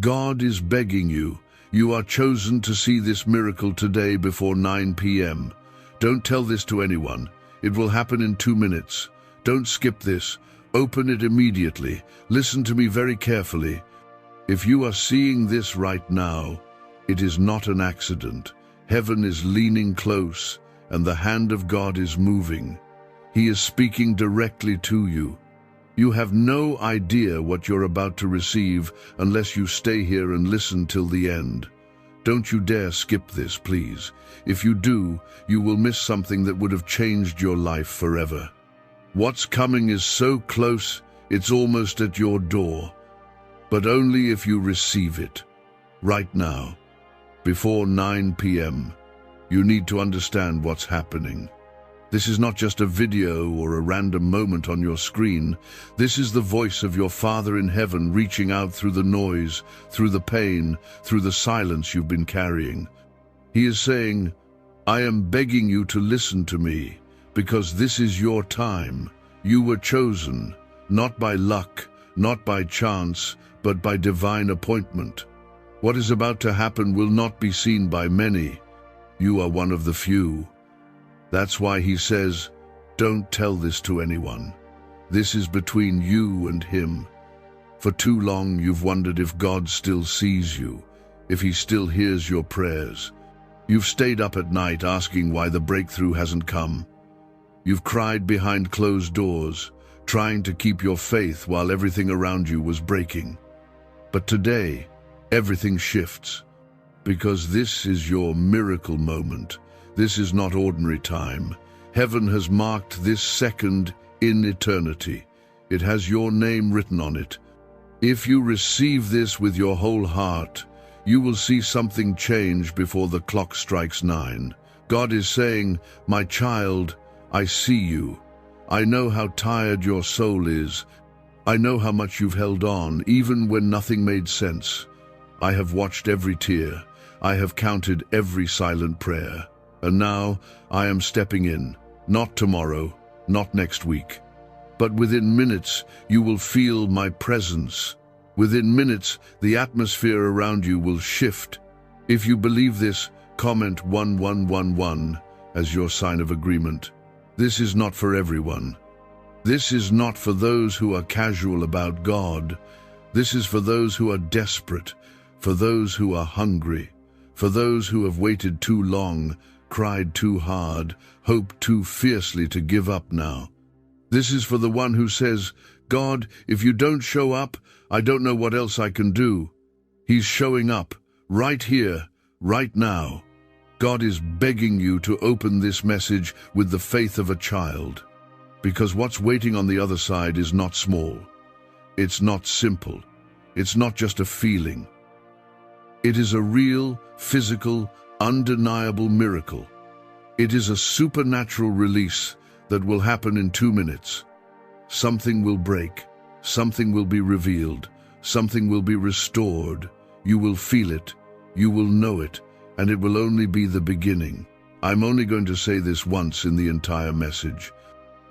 God is begging you. You are chosen to see this miracle today before 9 p.m. Don't tell this to anyone. It will happen in 2 minutes. Don't skip this. Open it immediately. Listen to me very carefully. If you are seeing this right now, it is not an accident. Heaven is leaning close, and the hand of God is moving. He is speaking directly to you. You have no idea what you're about to receive unless you stay here and listen till the end. Don't you dare skip this, please. If you do, you will miss something that would have changed your life forever. What's coming is so close, it's almost at your door. But only if you receive it. Right now, before 9 p.m., you need to understand what's happening. This is not just a video or a random moment on your screen. This is the voice of your Father in heaven reaching out through the noise, through the pain, through the silence you've been carrying. He is saying, I am begging you to listen to me, because this is your time. You were chosen, not by luck, not by chance, but by divine appointment. What is about to happen will not be seen by many. You are one of the few. That's why he says, don't tell this to anyone. This is between you and him. For too long you've wondered if God still sees you, if he still hears your prayers. You've stayed up at night asking why the breakthrough hasn't come. You've cried behind closed doors, trying to keep your faith while everything around you was breaking. But today, everything shifts, because this is your miracle moment. This is not ordinary time. Heaven has marked this second in eternity. It has your name written on it. If you receive this with your whole heart, you will see something change before the clock strikes 9. God is saying, my child, I see you. I know how tired your soul is. I know how much you've held on, even when nothing made sense. I have watched every tear. I have counted every silent prayer. And now I am stepping in, not tomorrow, not next week. But within minutes, you will feel my presence. Within minutes, the atmosphere around you will shift. If you believe this, comment 1111 as your sign of agreement. This is not for everyone. This is not for those who are casual about God. This is for those who are desperate, for those who are hungry, for those who have waited too long, cried too hard, hoped too fiercely to give up now. This is for the one who says, God, if you don't show up, I don't know what else I can do. He's showing up, right here, right now. God is begging you to open this message with the faith of a child, because what's waiting on the other side is not small. It's not simple. It's not just a feeling. It is a real, physical, undeniable miracle. It is a supernatural release that will happen in 2 minutes. Something will break, something will be revealed, something will be restored. You will feel it, you will know it, and it will only be the beginning. I'm only going to say this once in the entire message.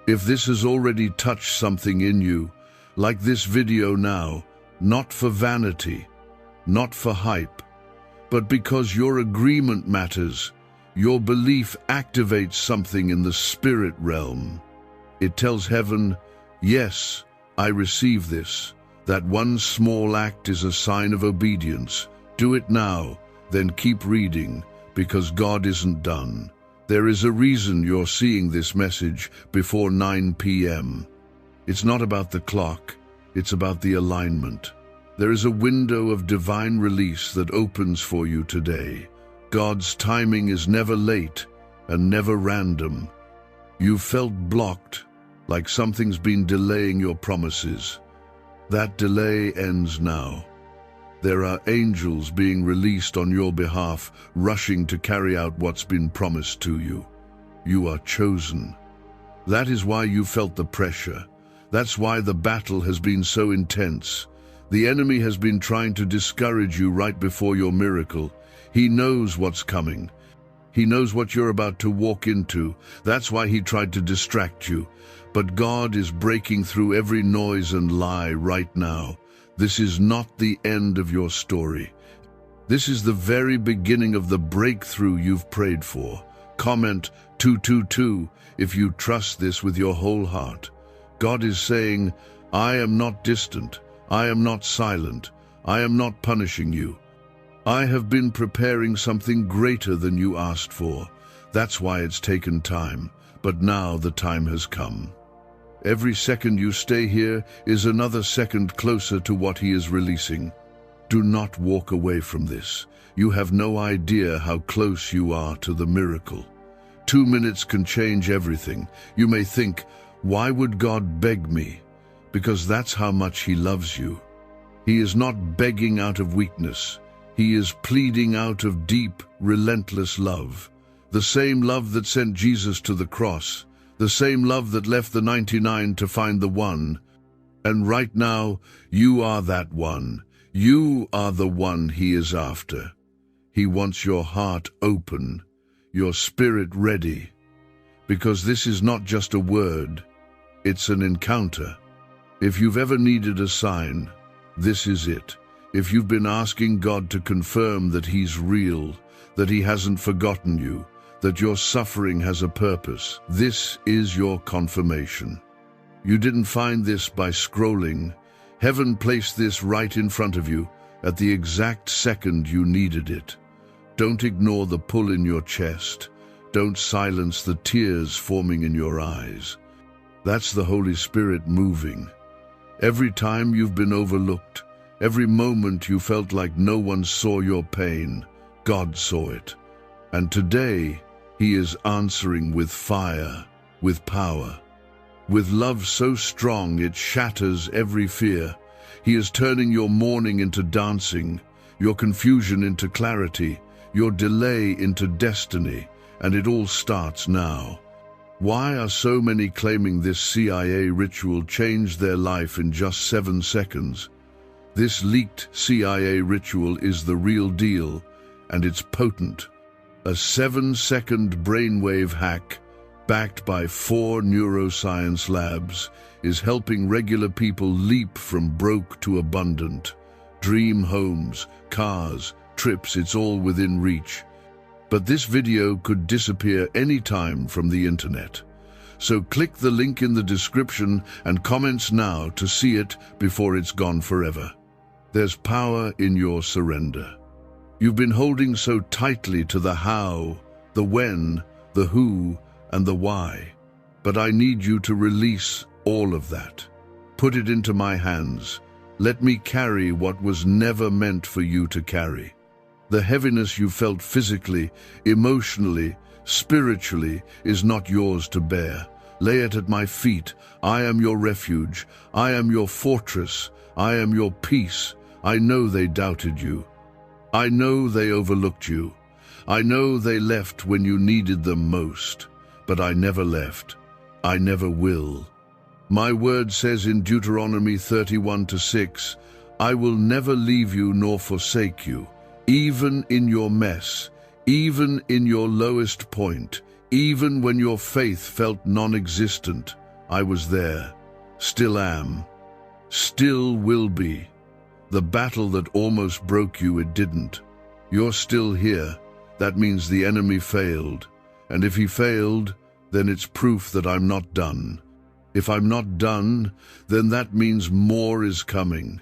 If this has already touched something in you, like this video now, not for vanity, not for hype, but because your agreement matters, your belief activates something in the spirit realm. It tells heaven, yes, I receive this. That one small act is a sign of obedience. Do it now, then keep reading, because God isn't done. There is a reason you're seeing this message before 9 p.m. It's not about the clock, it's about the alignment. There is a window of divine release that opens for you today. God's timing is never late and never random. You've felt blocked, like something's been delaying your promises. That delay ends now. There are angels being released on your behalf, rushing to carry out what's been promised to you. You are chosen. That is why you felt the pressure. That's why the battle has been so intense. The enemy has been trying to discourage you right before your miracle. He knows what's coming. He knows what you're about to walk into. That's why he tried to distract you. But God is breaking through every noise and lie right now. This is not the end of your story. This is the very beginning of the breakthrough you've prayed for. Comment 222 if you trust this with your whole heart. God is saying, I am not distant. I am not silent. I am not punishing you. I have been preparing something greater than you asked for. That's why it's taken time. But now the time has come. Every second you stay here is another second closer to what He is releasing. Do not walk away from this. You have no idea how close you are to the miracle. 2 minutes can change everything. You may think, why would God beg me? Because that's how much He loves you. He is not begging out of weakness. He is pleading out of deep, relentless love. The same love that sent Jesus to the cross. The same love that left the 99 to find the one. And right now, you are that one. You are the one He is after. He wants your heart open, your spirit ready. Because this is not just a word, it's an encounter. If you've ever needed a sign, this is it. If you've been asking God to confirm that He's real, that He hasn't forgotten you, that your suffering has a purpose, this is your confirmation. You didn't find this by scrolling. Heaven placed this right in front of you at the exact second you needed it. Don't ignore the pull in your chest. Don't silence the tears forming in your eyes. That's the Holy Spirit moving. Every time you've been overlooked, every moment you felt like no one saw your pain, God saw it. And today, He is answering with fire, with power. With love so strong it shatters every fear. He is turning your mourning into dancing, your confusion into clarity, your delay into destiny, and it all starts now. Why are so many claiming this CIA ritual changed their life in just 7 seconds? This leaked CIA ritual is the real deal, and it's potent. A 7-second brainwave hack, backed by 4 neuroscience labs, is helping regular people leap from broke to abundant. Dream homes, cars, trips, it's all within reach. But this video could disappear anytime from the internet. So click the link in the description and comments now to see it before it's gone forever. There's power in your surrender. You've been holding so tightly to the how, the when, the who, and the why. But I need you to release all of that. Put it into my hands. Let me carry what was never meant for you to carry. The heaviness you felt physically, emotionally, spiritually is not yours to bear. Lay it at my feet. I am your refuge. I am your fortress. I am your peace. I know they doubted you. I know they overlooked you. I know they left when you needed them most. But I never left. I never will. My word says in Deuteronomy 31:6, I will never leave you nor forsake you. Even in your mess, even in your lowest point, even when your faith felt non-existent, I was there, still am, still will be. The battle that almost broke you, it didn't. You're still here. That means the enemy failed. And if he failed, then it's proof that I'm not done. If I'm not done, then that means more is coming.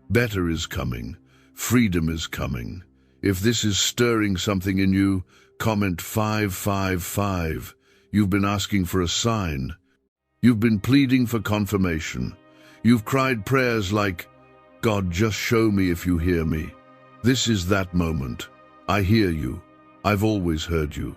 Better is coming. Freedom is coming. If this is stirring something in you, comment 555. You've been asking for a sign. You've been pleading for confirmation. You've cried prayers like, God, just show me if you hear me. This is that moment. I hear you. I've always heard you.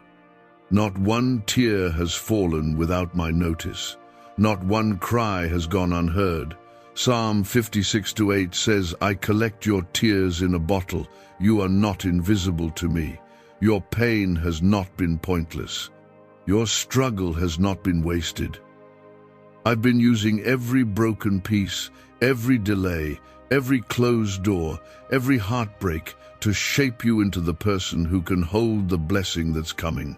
Not one tear has fallen without my notice. Not one cry has gone unheard. Psalm 56:8 says, I collect your tears in a bottle. You are not invisible to me. Your pain has not been pointless. Your struggle has not been wasted. I've been using every broken piece, every delay, every closed door, every heartbreak to shape you into the person who can hold the blessing that's coming.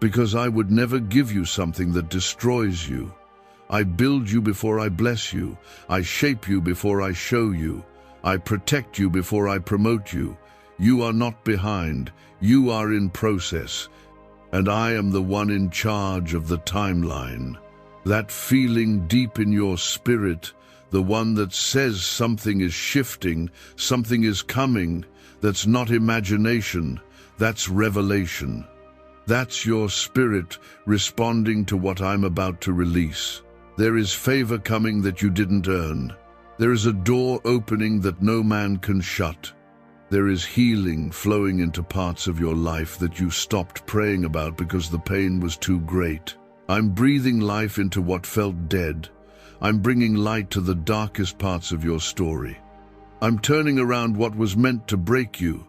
Because I would never give you something that destroys you. I build you before I bless you. I shape you before I show you. I protect you before I promote you. You are not behind. You are in process. And I am the one in charge of the timeline. That feeling deep in your spirit, the one that says something is shifting, something is coming, that's not imagination, that's revelation. That's your spirit responding to what I'm about to release. There is favor coming that you didn't earn. There is a door opening that no man can shut. There is healing flowing into parts of your life that you stopped praying about because the pain was too great. I'm breathing life into what felt dead. I'm bringing light to the darkest parts of your story. I'm turning around what was meant to break you.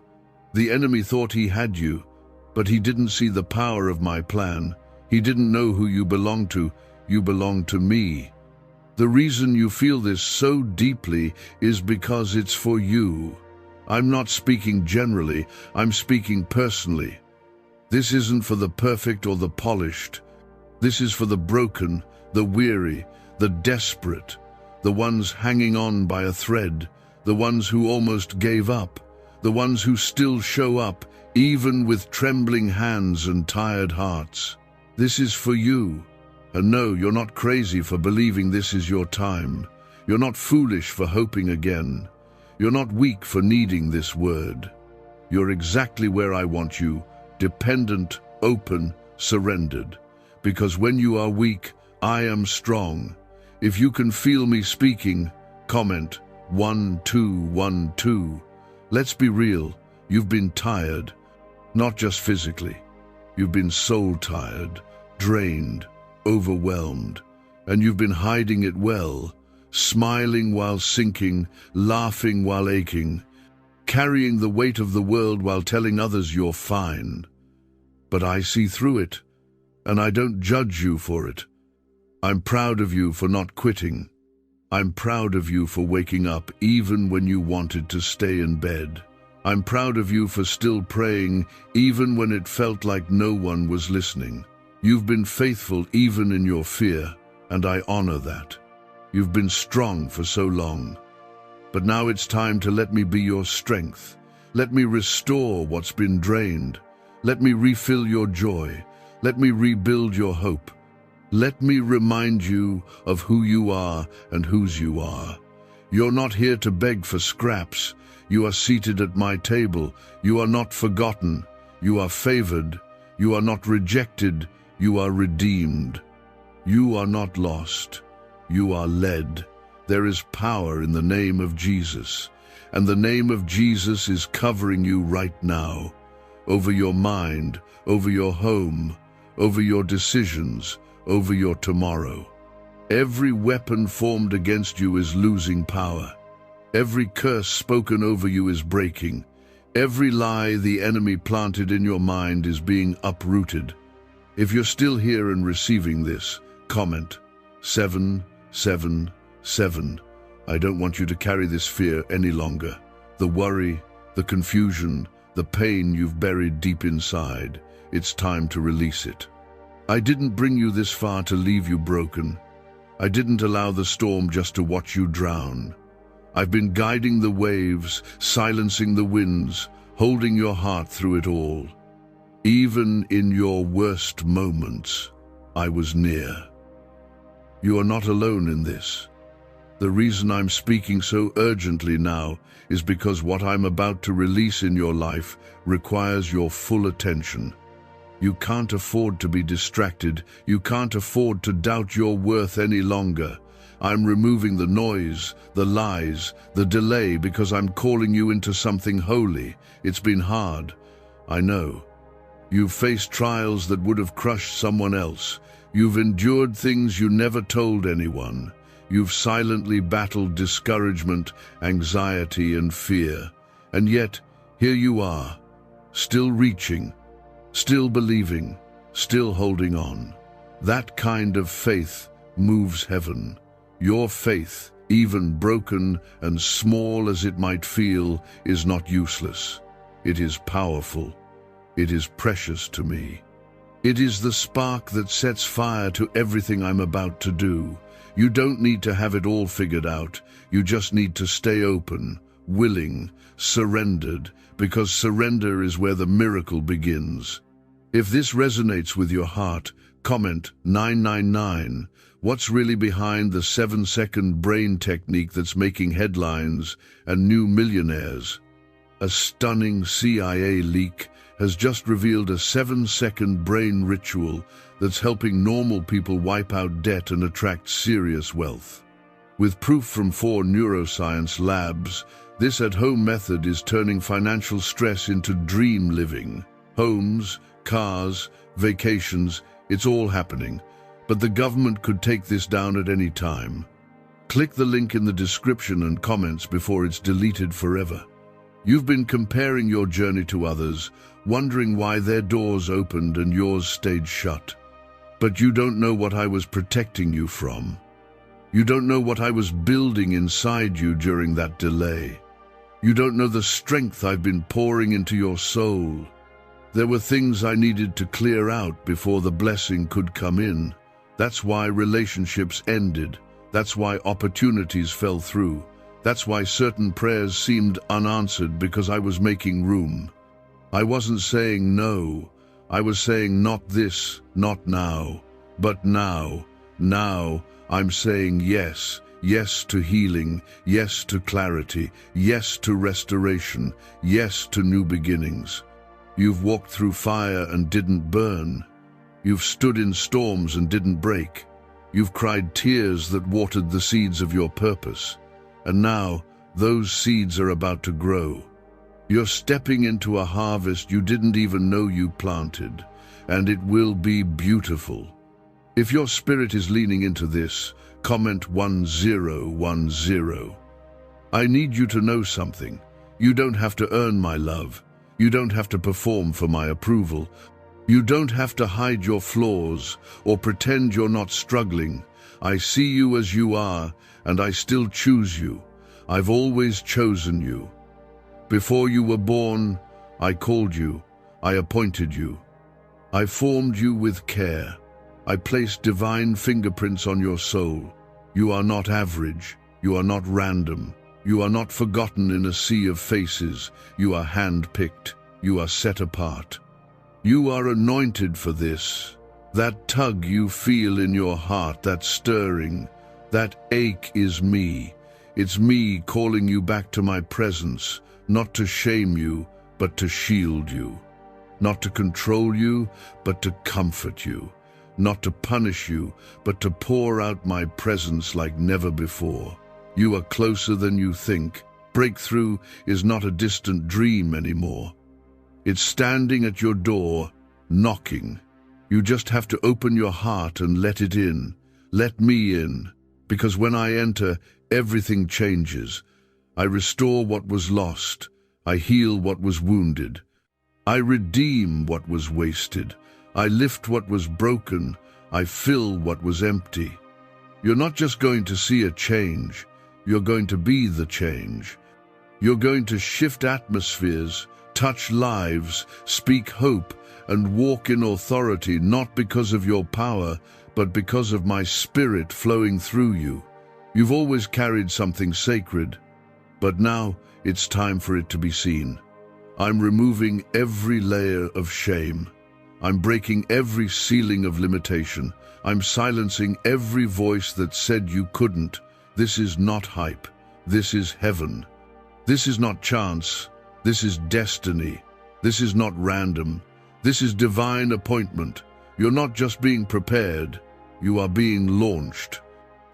The enemy thought he had you, but he didn't see the power of my plan. He didn't know who you belong to. You belong to me. The reason you feel this so deeply is because it's for you. I'm not speaking generally, I'm speaking personally. This isn't for the perfect or the polished. This is for the broken, the weary, the desperate, the ones hanging on by a thread, the ones who almost gave up, the ones who still show up, even with trembling hands and tired hearts. This is for you. And no, you're not crazy for believing this is your time. You're not foolish for hoping again. You're not weak for needing this word. You're exactly where I want you, dependent, open, surrendered. Because when you are weak, I am strong. If you can feel me speaking, comment 1212. Let's be real, you've been tired, not just physically. You've been soul tired, drained, overwhelmed, and you've been hiding it well, smiling while sinking, laughing while aching, carrying the weight of the world while telling others you're fine. But I see through it, and I don't judge you for it. I'm proud of you for not quitting. I'm proud of you for waking up even when you wanted to stay in bed. I'm proud of you for still praying even when it felt like no one was listening. You've been faithful even in your fear, and I honor that. You've been strong for so long. But now it's time to let me be your strength. Let me restore what's been drained. Let me refill your joy. Let me rebuild your hope. Let me remind you of who you are and whose you are. You're not here to beg for scraps. You are seated at my table. You are not forgotten. You are favored. You are not rejected. You are redeemed. You are not lost. You are led. There is power in the name of Jesus, and the name of Jesus is covering you right now, over your mind, over your home, over your decisions, over your tomorrow. Every weapon formed against you is losing power. Every curse spoken over you is breaking. Every lie the enemy planted in your mind is being uprooted. If you're still here and receiving this, comment 777. I don't want you to carry this fear any longer. The worry, the confusion, the pain you've buried deep inside. It's time to release it. I didn't bring you this far to leave you broken. I didn't allow the storm just to watch you drown. I've been guiding the waves, silencing the winds, holding your heart through it all. Even in your worst moments, I was near. You are not alone in this. The reason I'm speaking so urgently now is because what I'm about to release in your life requires your full attention. You can't afford to be distracted. You can't afford to doubt your worth any longer. I'm removing the noise, the lies, the delay because I'm calling you into something holy. It's been hard, I know. You've faced trials that would have crushed someone else. You've endured things you never told anyone. You've silently battled discouragement, anxiety, and fear. And yet, here you are, still reaching, still believing, still holding on. That kind of faith moves heaven. Your faith, even broken and small as it might feel, is not useless. It is powerful. It is precious to me. It is the spark that sets fire to everything I'm about to do. You don't need to have it all figured out. You just need to stay open, willing, surrendered, because surrender is where the miracle begins. If this resonates with your heart, comment 999. What's really behind the 7-second brain technique that's making headlines and new millionaires? A stunning CIA leak has just revealed a 7-second brain ritual that's helping normal people wipe out debt and attract serious wealth. With proof from 4 neuroscience labs, this at-home method is turning financial stress into dream living. Homes, cars, vacations, it's all happening. But the government could take this down at any time. Click the link in the description and comments before it's deleted forever. You've been comparing your journey to others, wondering why their doors opened and yours stayed shut. But you don't know what I was protecting you from. You don't know what I was building inside you during that delay. You don't know the strength I've been pouring into your soul. There were things I needed to clear out before the blessing could come in. That's why relationships ended. That's why opportunities fell through. That's why certain prayers seemed unanswered, because I was making room. I wasn't saying no. I was saying not this, not now. But now I'm saying yes. Yes to healing. Yes to clarity. Yes to restoration. Yes to new beginnings. You've walked through fire and didn't burn. You've stood in storms and didn't break. You've cried tears that watered the seeds of your purpose. And now, those seeds are about to grow. You're stepping into a harvest you didn't even know you planted, and it will be beautiful. If your spirit is leaning into this, comment 1010. I need you to know something. You don't have to earn my love. You don't have to perform for my approval. You don't have to hide your flaws or pretend you're not struggling. I see you as you are, and I still choose you. I've always chosen you. Before you were born, I called you. I appointed you. I formed you with care. I placed divine fingerprints on your soul. You are not average. You are not random. You are not forgotten in a sea of faces. You are hand-picked. You are set apart. You are anointed for this. That tug you feel in your heart, that stirring, that ache is me. It's me calling you back to my presence, not to shame you, but to shield you. Not to control you, but to comfort you. Not to punish you, but to pour out my presence like never before. You are closer than you think. Breakthrough is not a distant dream anymore. It's standing at your door, knocking. You just have to open your heart and let it in. Let me in. Because when I enter, everything changes. I restore what was lost. I heal what was wounded. I redeem what was wasted. I lift what was broken. I fill what was empty. You're not just going to see a change. You're going to be the change. You're going to shift atmospheres, touch lives, speak hope, and walk in authority, not because of your power, but because of my spirit flowing through you. You've always carried something sacred, but now it's time for it to be seen. I'm removing every layer of shame. I'm breaking every ceiling of limitation. I'm silencing every voice that said you couldn't. This is not hype. This is heaven. This is not chance. This is destiny. This is not random. This is divine appointment. You're not just being prepared. You are being launched.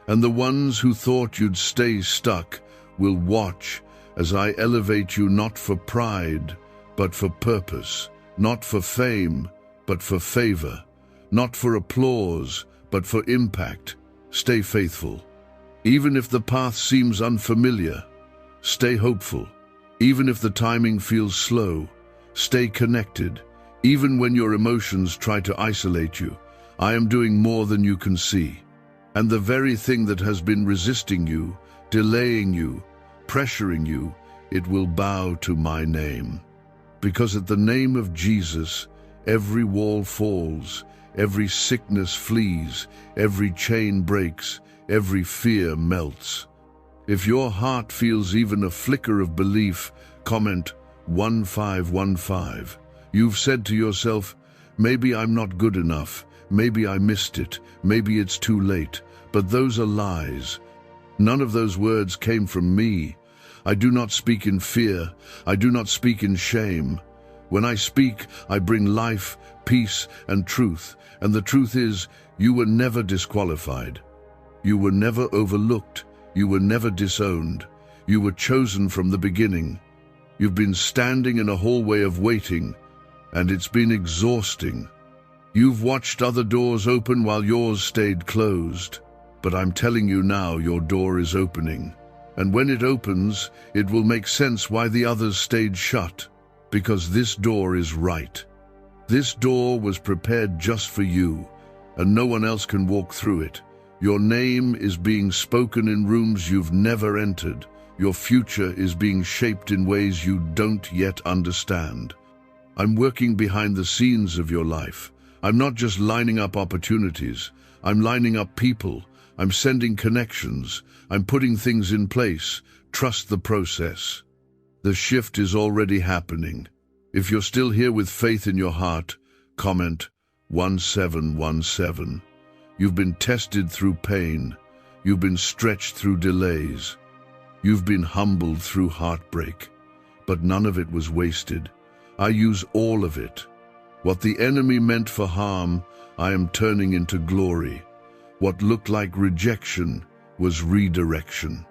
And the ones who thought you'd stay stuck will watch as I elevate you, not for pride, but for purpose. Not for fame, but for favor. Not for applause, but for impact. Stay faithful. Even if the path seems unfamiliar, stay hopeful. Even if the timing feels slow, stay connected. Even when your emotions try to isolate you, I am doing more than you can see. And the very thing that has been resisting you, delaying you, pressuring you, it will bow to my name. Because at the name of Jesus, every wall falls, every sickness flees, every chain breaks, every fear melts. If your heart feels even a flicker of belief, comment 1515. You've said to yourself, maybe I'm not good enough, maybe I missed it, maybe it's too late. But those are lies. None of those words came from me. I do not speak in fear. I do not speak in shame. When I speak, I bring life, peace, and truth. And the truth is, you were never disqualified. You were never overlooked. You were never disowned. You were chosen from the beginning. You've been standing in a hallway of waiting, and it's been exhausting. You've watched other doors open while yours stayed closed. But I'm telling you now, your door is opening. And when it opens, it will make sense why the others stayed shut. Because this door is right. This door was prepared just for you, and no one else can walk through it. Your name is being spoken in rooms you've never entered. Your future is being shaped in ways you don't yet understand. I'm working behind the scenes of your life. I'm not just lining up opportunities. I'm lining up people. I'm sending connections. I'm putting things in place. Trust the process. The shift is already happening. If you're still here with faith in your heart, comment 1717. You've been tested through pain. You've been stretched through delays. You've been humbled through heartbreak. But none of it was wasted. I use all of it. What the enemy meant for harm, I am turning into glory. What looked like rejection was redirection.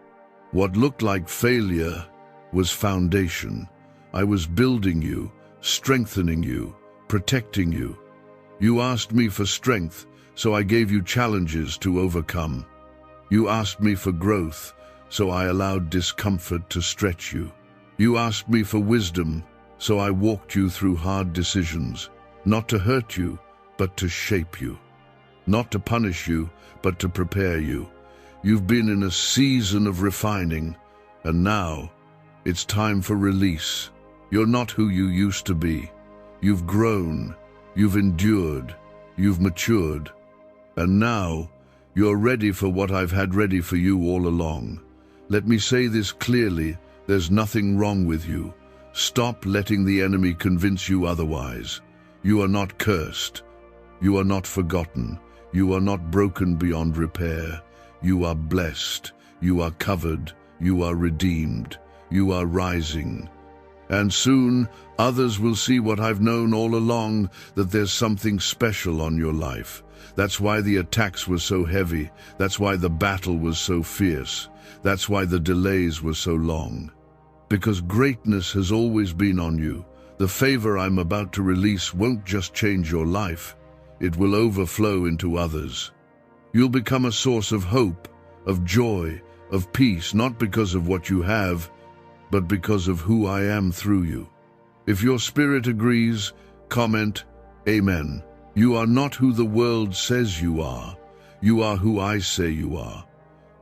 What looked like failure was foundation. I was building you, strengthening you, protecting you. You asked me for strength, so I gave you challenges to overcome. You asked me for growth, so I allowed discomfort to stretch you. You asked me for wisdom, so I walked you through hard decisions, not to hurt you, but to shape you. Not to punish you, but to prepare you. You've been in a season of refining, and now it's time for release. You're not who you used to be. You've grown, you've endured, you've matured, and now you're ready for what I've had ready for you all along. Let me say this clearly, there's nothing wrong with you. Stop letting the enemy convince you otherwise. You are not cursed. You are not forgotten. You are not broken beyond repair. You are blessed. You are covered. You are redeemed. You are rising. And soon, others will see what I've known all along, that there's something special on your life. That's why the attacks were so heavy. That's why the battle was so fierce. That's why the delays were so long. Because greatness has always been on you. The favor I'm about to release won't just change your life. It will overflow into others. You'll become a source of hope, of joy, of peace, not because of what you have, but because of who I am through you. If your spirit agrees, comment, Amen. You are not who the world says you are. You are who I say you are.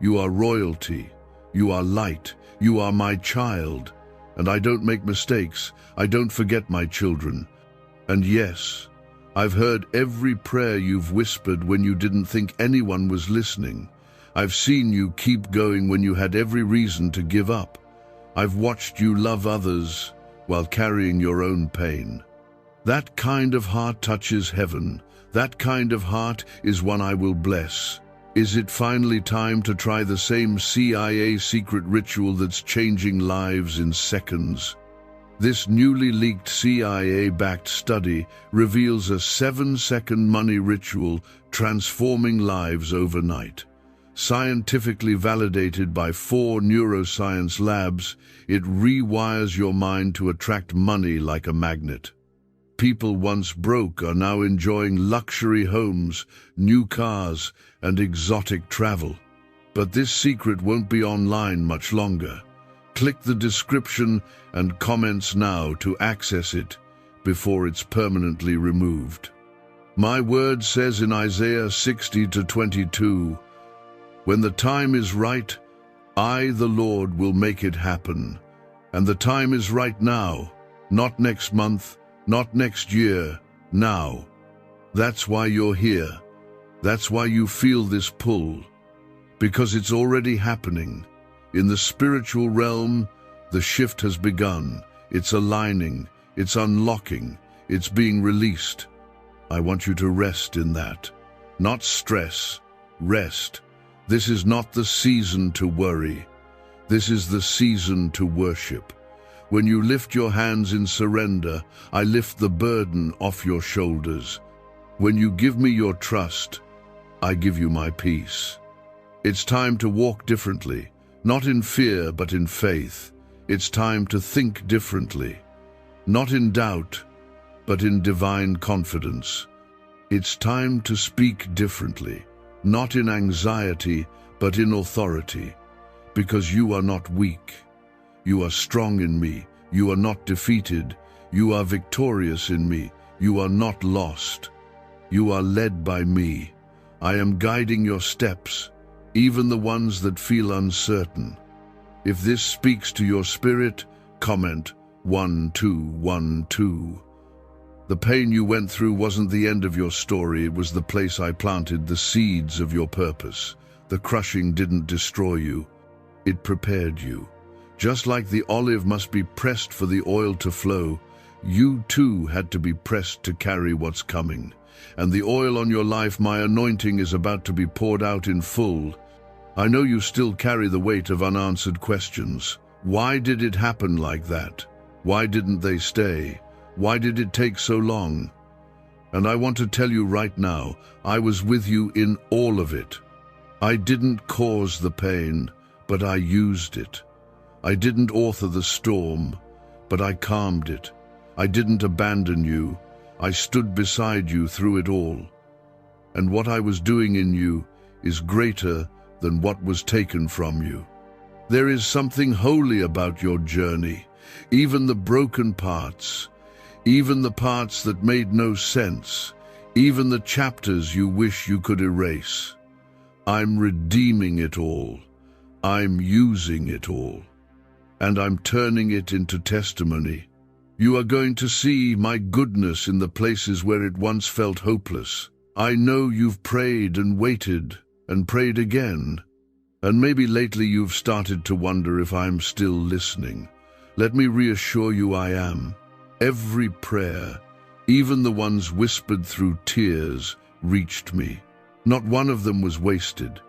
You are royalty. You are light. You are my child. And I don't make mistakes. I don't forget my children. And yes, I've heard every prayer you've whispered when you didn't think anyone was listening. I've seen you keep going when you had every reason to give up. I've watched you love others while carrying your own pain. That kind of heart touches heaven. That kind of heart is one I will bless. Is it finally time to try the same CIA secret ritual that's changing lives in seconds? This newly leaked CIA-backed study reveals a 7-second money ritual transforming lives overnight. Scientifically validated by 4 neuroscience labs, it rewires your mind to attract money like a magnet. People once broke are now enjoying luxury homes, new cars, and exotic travel. But this secret won't be online much longer. Click the description and comments now to access it before it's permanently removed. My word says in Isaiah 60:22, when the time is right, I, the Lord, will make it happen. And the time is right now, not next month, not next year, now. That's why you're here. That's why you feel this pull. Because it's already happening. In the spiritual realm, the shift has begun. It's aligning, it's unlocking, it's being released. I want you to rest in that. Not stress, rest. This is not the season to worry. This is the season to worship. When you lift your hands in surrender, I lift the burden off your shoulders. When you give me your trust, I give you my peace. It's time to walk differently, not in fear but in faith. It's time to think differently, not in doubt, but in divine confidence. It's time to speak differently, not in anxiety, but in authority, because you are not weak. You are strong in me. You are not defeated. You are victorious in me. You are not lost. You are led by me. I am guiding your steps, even the ones that feel uncertain. If this speaks to your spirit, comment 1212. The pain you went through wasn't the end of your story. It was the place I planted the seeds of your purpose. The crushing didn't destroy you. It prepared you. Just like the olive must be pressed for the oil to flow, you too had to be pressed to carry what's coming. And the oil on your life, my anointing, is about to be poured out in full. I know you still carry the weight of unanswered questions. Why did it happen like that? Why didn't they stay? Why did it take so long? And I want to tell you right now, I was with you in all of it. I didn't cause the pain, but I used it. I didn't author the storm, but I calmed it. I didn't abandon you. I stood beside you through it all. And what I was doing in you is greater than what was taken from you. There is something holy about your journey, even the broken parts, even the parts that made no sense, even the chapters you wish you could erase. I'm redeeming it all. I'm using it all. And I'm turning it into testimony. You are going to see my goodness in the places where it once felt hopeless. I know you've prayed and waited and prayed again. And maybe lately you've started to wonder if I'm still listening. Let me reassure you I am. Every prayer, even the ones whispered through tears, reached me. Not one of them was wasted.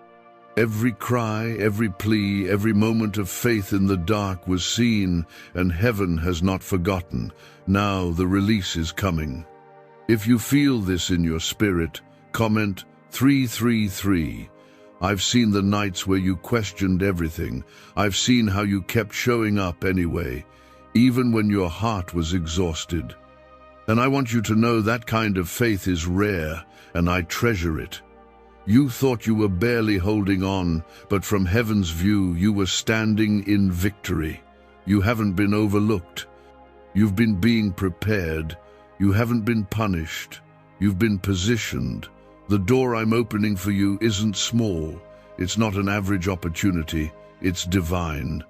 Every cry, every plea, every moment of faith in the dark was seen, and heaven has not forgotten. Now the release is coming. If you feel this in your spirit, comment 333. I've seen the nights where you questioned everything. I've seen how you kept showing up anyway, even when your heart was exhausted. And I want you to know that kind of faith is rare, and I treasure it. You thought you were barely holding on, but from heaven's view, you were standing in victory. You haven't been overlooked. You've been being prepared. You haven't been punished. You've been positioned. The door I'm opening for you isn't small. It's not an average opportunity. It's divine.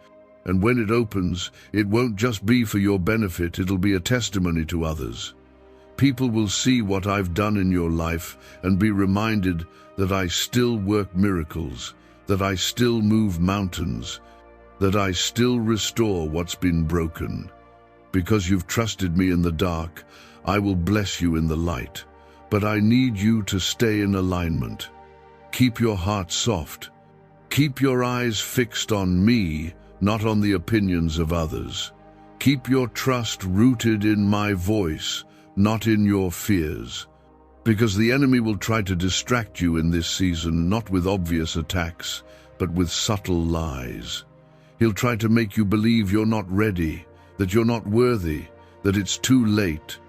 And when it opens, it won't just be for your benefit. It'll be a testimony to others. People will see what I've done in your life and be reminded that I still work miracles, that I still move mountains, that I still restore what's been broken. Because you've trusted me in the dark, I will bless you in the light. But I need you to stay in alignment. Keep your heart soft. Keep your eyes fixed on me, not on the opinions of others. Keep your trust rooted in my voice, not in your fears. Because the enemy will try to distract you in this season, not with obvious attacks, but with subtle lies. He'll try to make you believe you're not ready, that you're not worthy, that it's too late.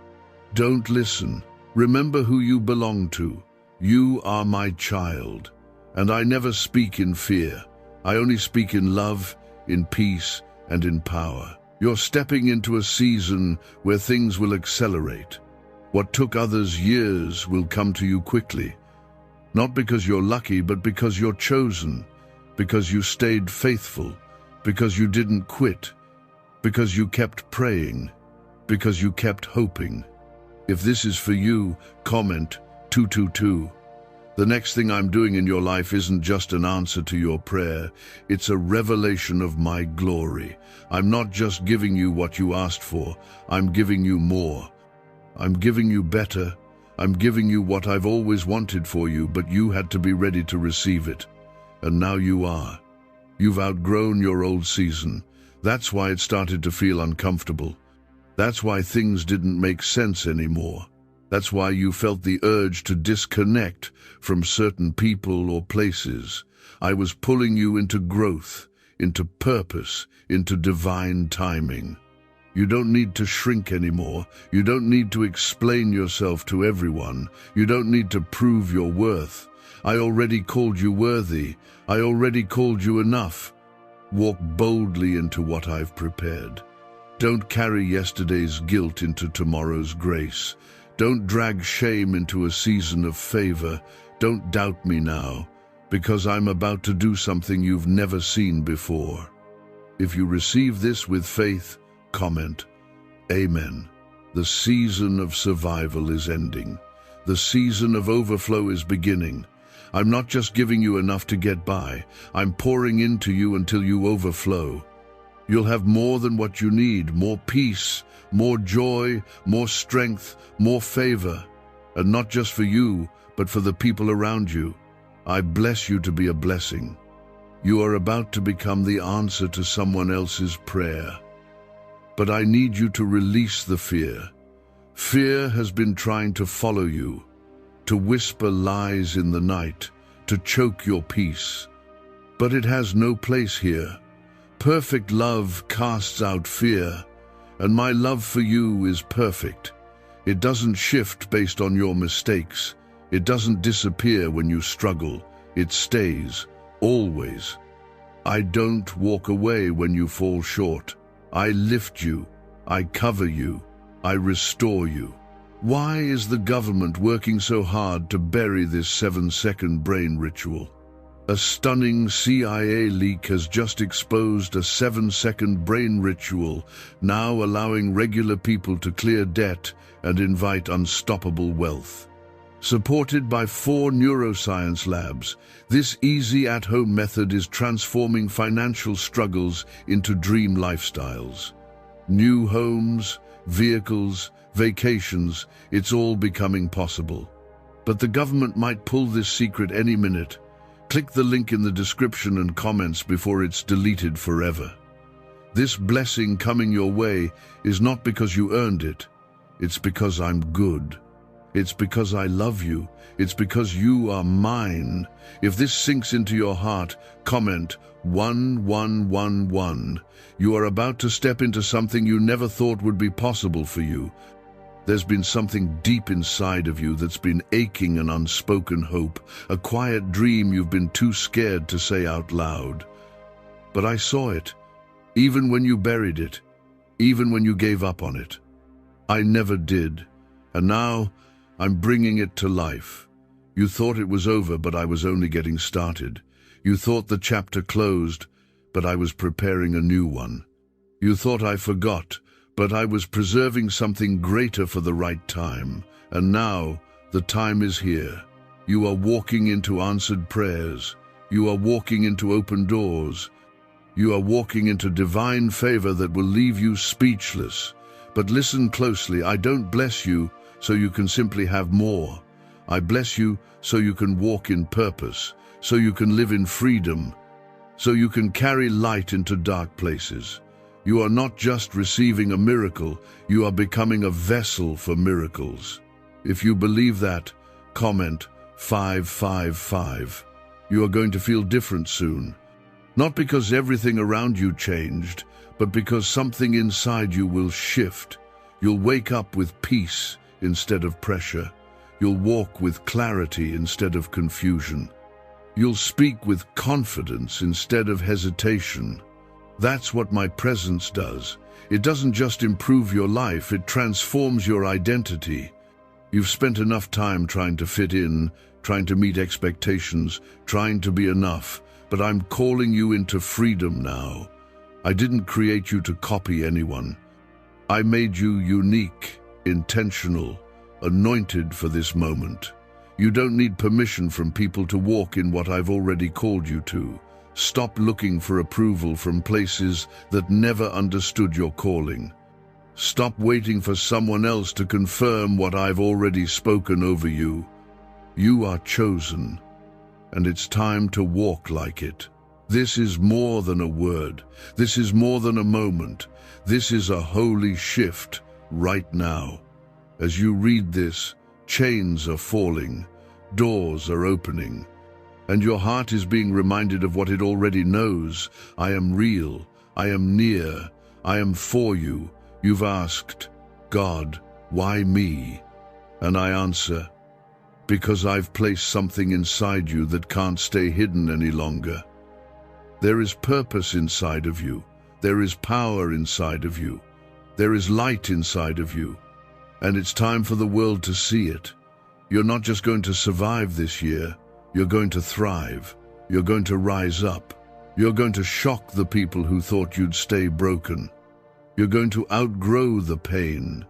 Don't listen. Remember who you belong to. You are my child. And I never speak in fear. I only speak in love, in peace, and in power. You're stepping into a season where things will accelerate. What took others years will come to you quickly. Not because you're lucky, but because you're chosen. Because you stayed faithful. Because you didn't quit. Because you kept praying. Because you kept hoping. If this is for you, comment 222. The next thing I'm doing in your life isn't just an answer to your prayer. It's a revelation of my glory. I'm not just giving you what you asked for. I'm giving you more. I'm giving you better. I'm giving you what I've always wanted for you, but you had to be ready to receive it. And now you are. You've outgrown your old season. That's why it started to feel uncomfortable. That's why things didn't make sense anymore. That's why you felt the urge to disconnect from certain people or places. I was pulling you into growth, into purpose, into divine timing. You don't need to shrink anymore. You don't need to explain yourself to everyone. You don't need to prove your worth. I already called you worthy. I already called you enough. Walk boldly into what I've prepared. Don't carry yesterday's guilt into tomorrow's grace. Don't drag shame into a season of favor. Don't doubt me now, because I'm about to do something you've never seen before. If you receive this with faith, comment, Amen. The season of survival is ending. The season of overflow is beginning. I'm not just giving you enough to get by. I'm pouring into you until you overflow. You'll have more than what you need, more peace, more joy, more strength, more favor. And not just for you, but for the people around you. I bless you to be a blessing. You are about to become the answer to someone else's prayer. But I need you to release the fear. Fear has been trying to follow you, to whisper lies in the night, to choke your peace. But it has no place here. Perfect love casts out fear, and my love for you is perfect. It doesn't shift based on your mistakes. It doesn't disappear when you struggle. It stays, always. I don't walk away when you fall short. I lift you. I cover you. I restore you. Why is the government working so hard to bury this 7-second brain ritual? A stunning CIA leak has just exposed a 7-second brain ritual, now allowing regular people to clear debt and invite unstoppable wealth. Supported by 4 neuroscience labs, this easy at-home method is transforming financial struggles into dream lifestyles. New homes, vehicles, vacations, it's all becoming possible. But the government might pull this secret any minute. Click the link in the description and comments before it's deleted forever. This blessing coming your way is not because you earned it. It's because I'm good. It's because I love you. It's because you are mine. If this sinks into your heart, comment 1111. You are about to step into something you never thought would be possible for you. There's been something deep inside of you that's been aching an unspoken hope, a quiet dream you've been too scared to say out loud. But I saw it, even when you buried it, even when you gave up on it. I never did, and now I'm bringing it to life. You thought it was over, but I was only getting started. You thought the chapter closed, but I was preparing a new one. You thought I forgot, but I was preserving something greater for the right time. And now, the time is here. You are walking into answered prayers. You are walking into open doors. You are walking into divine favor that will leave you speechless. But listen closely, I don't bless you so you can simply have more. I bless you so you can walk in purpose, so you can live in freedom, so you can carry light into dark places. You are not just receiving a miracle, you are becoming a vessel for miracles. If you believe that, comment 555. You are going to feel different soon. Not because everything around you changed, but because something inside you will shift. You'll wake up with peace instead of pressure. You'll walk with clarity instead of confusion. You'll speak with confidence instead of hesitation. That's what my presence does. It doesn't just improve your life, it transforms your identity. You've spent enough time trying to fit in, trying to meet expectations, trying to be enough, but I'm calling you into freedom now. I didn't create you to copy anyone. I made you unique, intentional, anointed for this moment. You don't need permission from people to walk in what I've already called you to. Stop looking for approval from places that never understood your calling. Stop waiting for someone else to confirm what I've already spoken over you. You are chosen, and it's time to walk like it. This is more than a word. This is more than a moment. This is a holy shift right now. As you read this, chains are falling, doors are opening, and your heart is being reminded of what it already knows. I am real. I am near. I am for you. You've asked, God, why me? And I answer, because I've placed something inside you that can't stay hidden any longer. There is purpose inside of you. There is power inside of you. There is light inside of you. And it's time for the world to see it. You're not just going to survive this year. You're going to thrive. You're going to rise up. You're going to shock the people who thought you'd stay broken. You're going to outgrow the pain.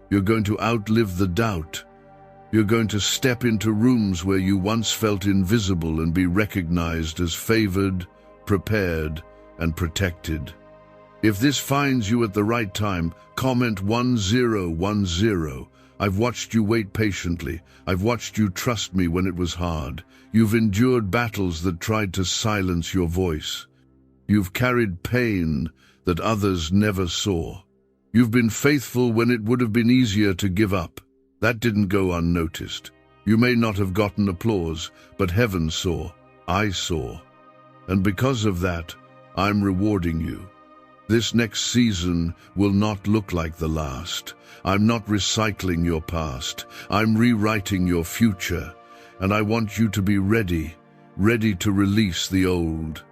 You're going to outlive the doubt. You're going to step into rooms where you once felt invisible and be recognized as favored, prepared, and protected. If this finds you at the right time, comment 1010. I've watched you wait patiently. I've watched you trust me when it was hard. You've endured battles that tried to silence your voice. You've carried pain that others never saw. You've been faithful when it would have been easier to give up. That didn't go unnoticed. You may not have gotten applause, but heaven saw. I saw. And because of that, I'm rewarding you. This next season will not look like the last. I'm not recycling your past. I'm rewriting your future. And I want you to be ready, ready to release the old,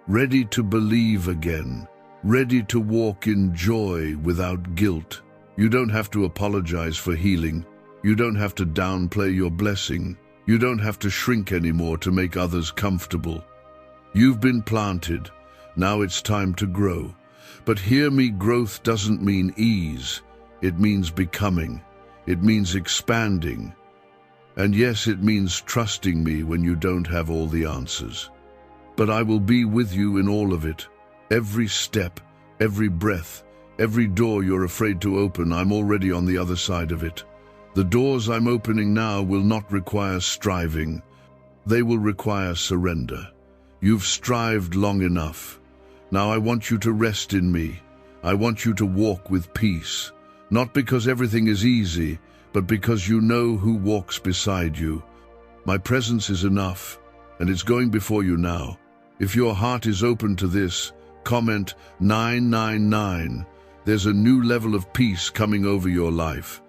ready to believe again, ready to walk in joy without guilt. You don't have to apologize for healing. You don't have to downplay your blessing. You don't have to shrink anymore to make others comfortable. You've been planted. Now it's time to grow. But hear me, growth doesn't mean ease. It means becoming. It means expanding. And yes, it means trusting me when you don't have all the answers. But I will be with you in all of it. Every step, every breath, every door you're afraid to open, I'm already on the other side of it. The doors I'm opening now will not require striving. They will require surrender. You've strived long enough. Now I want you to rest in me. I want you to walk with peace. Not because everything is easy, but because you know who walks beside you. My presence is enough, and it's going before you now. If your heart is open to this, comment 999. There's a new level of peace coming over your life.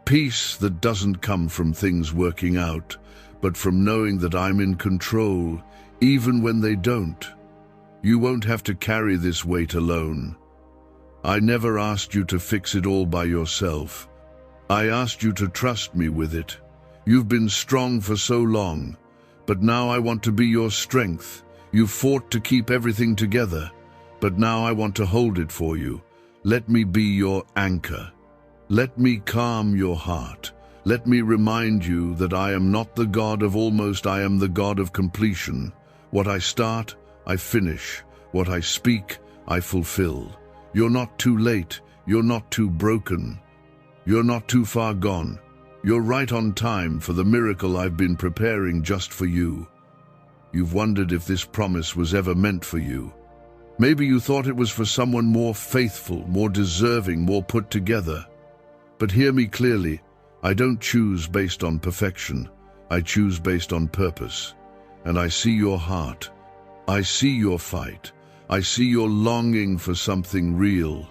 Peace that doesn't come from things working out, but from knowing that I'm in control, even when they don't. You won't have to carry this weight alone. I never asked you to fix it all by yourself. I asked you to trust me with it. You've been strong for so long, but now I want to be your strength. You've fought to keep everything together, but now I want to hold it for you. Let me be your anchor. Let me calm your heart. Let me remind you that I am not the God of almost, I am the God of completion. What I start, I finish. What I speak, I fulfill. You're not too late. You're not too broken. You're not too far gone. You're right on time for the miracle I've been preparing just for you. You've wondered if this promise was ever meant for you. Maybe you thought it was for someone more faithful, more deserving, more put together. But hear me clearly. I don't choose based on perfection. I choose based on purpose. And I see your heart. I see your fight. I see your longing for something real.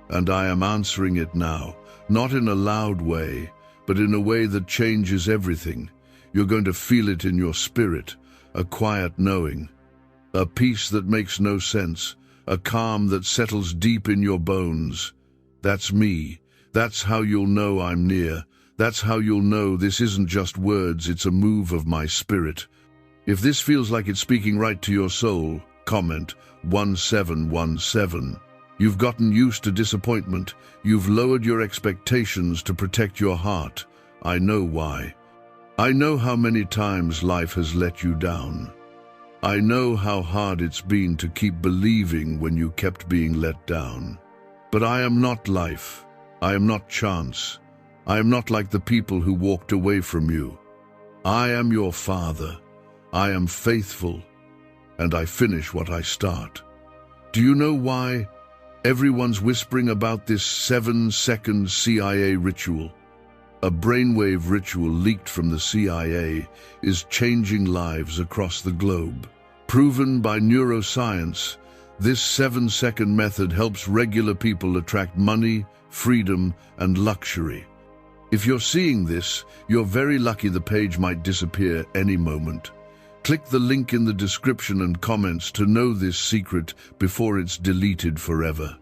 And I am answering it now, not in a loud way, but in a way that changes everything. You're going to feel it in your spirit, a quiet knowing, a peace that makes no sense, a calm that settles deep in your bones. That's me. That's how you'll know I'm near. That's how you'll know this isn't just words, it's a move of my spirit. If this feels like it's speaking right to your soul, comment 1717. You've gotten used to disappointment. You've lowered your expectations to protect your heart. I know why. I know how many times life has let you down. I know how hard it's been to keep believing when you kept being let down. But I am not life. I am not chance. I am not like the people who walked away from you. I am your Father. I am faithful, and I finish what I start. Do you know why everyone's whispering about this 7-second CIA ritual? A brainwave ritual leaked from the CIA is changing lives across the globe. Proven by neuroscience, this 7-second method helps regular people attract money, freedom, and luxury. If you're seeing this, you're very lucky. The page might disappear any moment. Click the link in the description and comments to know this secret before it's deleted forever.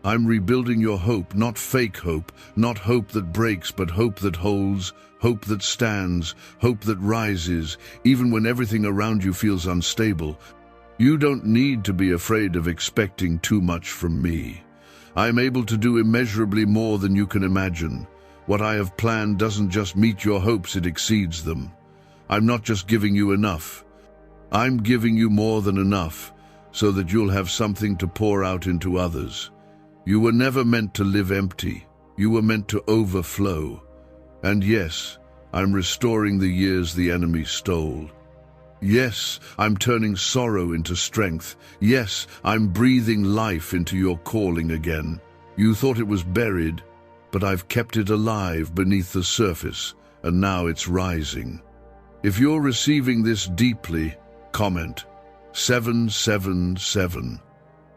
I'm rebuilding your hope, not fake hope, not hope that breaks, but hope that holds, hope that stands, hope that rises, even when everything around you feels unstable. You don't need to be afraid of expecting too much from me. I am able to do immeasurably more than you can imagine. What I have planned doesn't just meet your hopes, it exceeds them. I'm not just giving you enough. I'm giving you more than enough, so that you'll have something to pour out into others. You were never meant to live empty. You were meant to overflow. And yes, I'm restoring the years the enemy stole. Yes, I'm turning sorrow into strength. Yes, I'm breathing life into your calling again. You thought it was buried, but I've kept it alive beneath the surface, and now it's rising. If you're receiving this deeply, comment 777.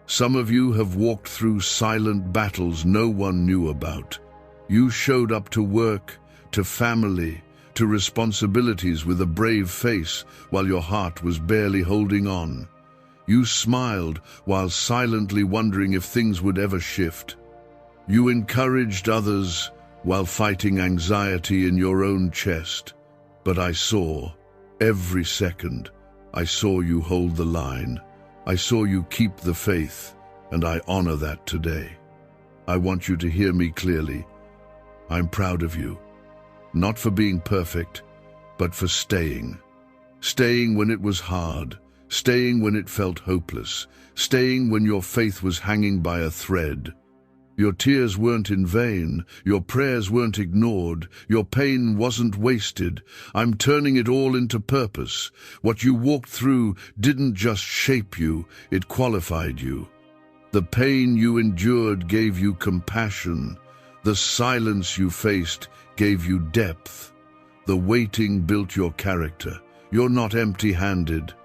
Some of you have walked through silent battles no one knew about. You showed up to work, to family, to responsibilities with a brave face while your heart was barely holding on. You smiled while silently wondering if things would ever shift. You encouraged others while fighting anxiety in your own chest. But I saw, every second, I saw you hold the line. I saw you keep the faith, and I honor that today. I want you to hear me clearly. I'm proud of you, not for being perfect, but for staying. Staying when it was hard, staying when it felt hopeless, staying when your faith was hanging by a thread. Your tears weren't in vain, your prayers weren't ignored, your pain wasn't wasted. I'm turning it all into purpose. What you walked through didn't just shape you, it qualified you. The pain you endured gave you compassion. The silence you faced gave you depth. The waiting built your character. You're not empty-handed.